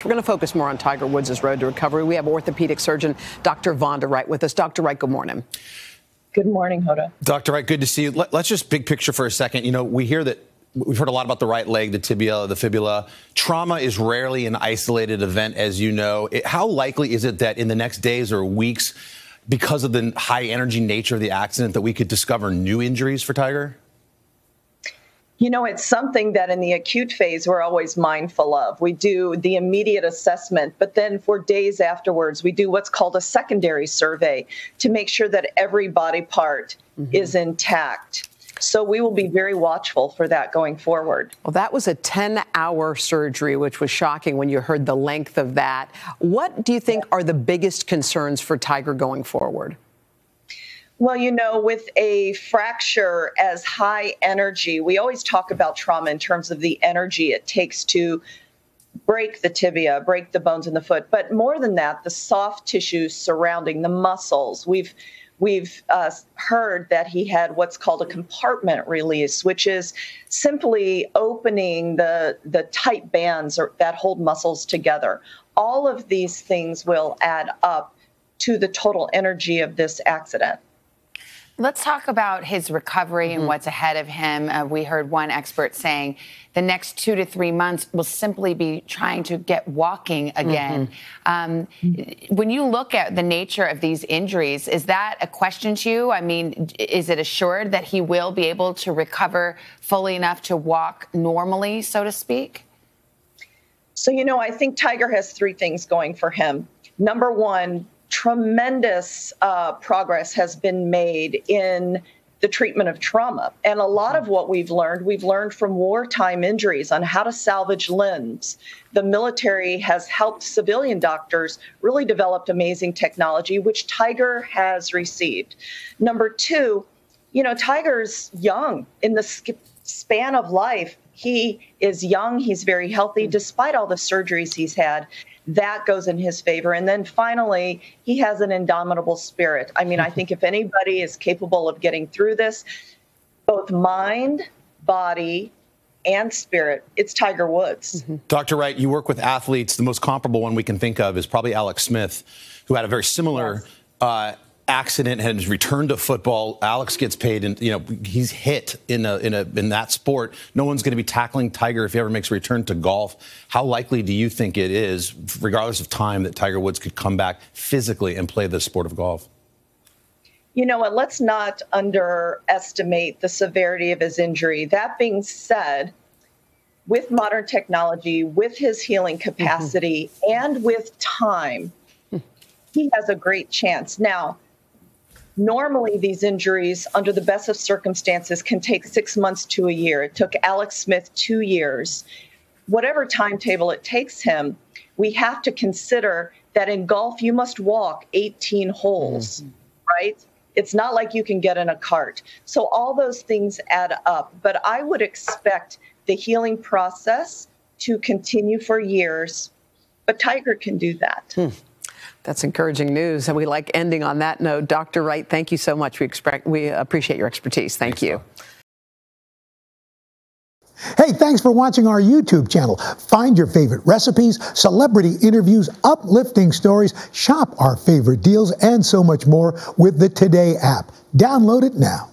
We're going to focus more on Tiger Woods' road to recovery. We have orthopedic surgeon Dr. Vonda Wright with us. Dr. Wright, good morning. Good morning, Hoda. Dr. Wright, good to see you. Let's just big picture for a second. You know, we've heard a lot about the right leg, the tibia, the fibula. Trauma is rarely an isolated event, as you know. How likely is it that in the next days or weeks, because of the high energy nature of the accident, that we could discover new injuries for Tiger? You know, it's something that in the acute phase, we're always mindful of. We do the immediate assessment, but then for days afterwards, we do what's called a secondary survey to make sure that every body part is intact. So we will be very watchful for that going forward. Well, that was a 10-hour surgery, which was shocking when you heard the length of that. What do you think are the biggest concerns for Tiger going forward? Well, you know, with a fracture as high energy, we always talk about trauma in terms of the energy it takes to break the tibia, break the bones in the foot. But more than that, the soft tissue surrounding the muscles. We've heard that he had what's called a compartment release, which is simply opening the tight bands that hold muscles together. All of these things will add up to the total energy of this accident. Let's talk about his recovery and what's ahead of him. We heard one expert saying the next 2 to 3 months will simply be trying to get walking again. When you look at the nature of these injuries, is that a question to you? I mean, is it assured that he will be able to recover fully enough to walk normally, so to speak? So, you know, I think Tiger has 3 things going for him. Number one, tremendous progress has been made in the treatment of trauma. And a lot of what we've learned from wartime injuries on how to salvage limbs. The military has helped civilian doctors really develop amazing technology, which Tiger has received. Number 2, you know, Tiger's young in the span of life. He is young. He's very healthy, despite all the surgeries he's had. That goes in his favor. And then finally, he has an indomitable spirit. I mean, I think if anybody is capable of getting through this, both mind, body, and spirit, it's Tiger Woods. Dr. Wright, you work with athletes. The most comparable one we can think of is probably Alex Smith, who had a very similar accident and has returned to football. Alex gets paid, and you know he's hit in that sport. No one's going to be tackling Tiger if he ever makes a return to golf. How likely do you think it is, regardless of time, that Tiger Woods could come back physically and play the sport of golf? You know what? Let's not underestimate the severity of his injury. That being said, with modern technology, with his healing capacity, and with time, he has a great chance. Now, normally, these injuries, under the best of circumstances, can take 6 months to a year. It took Alex Smith 2 years. Whatever timetable it takes him, we have to consider that in golf, you must walk 18 holes, right? It's not like you can get in a cart. So all those things add up. But I would expect the healing process to continue for years. But Tiger can do that. That's encouraging news, and we like ending on that note. Dr. Wright, thank you so much. We appreciate your expertise. Thank you. Hey, thanks for watching our YouTube channel. Find your favorite recipes, celebrity interviews, uplifting stories, shop our favorite deals, and so much more with the Today app. Download it now.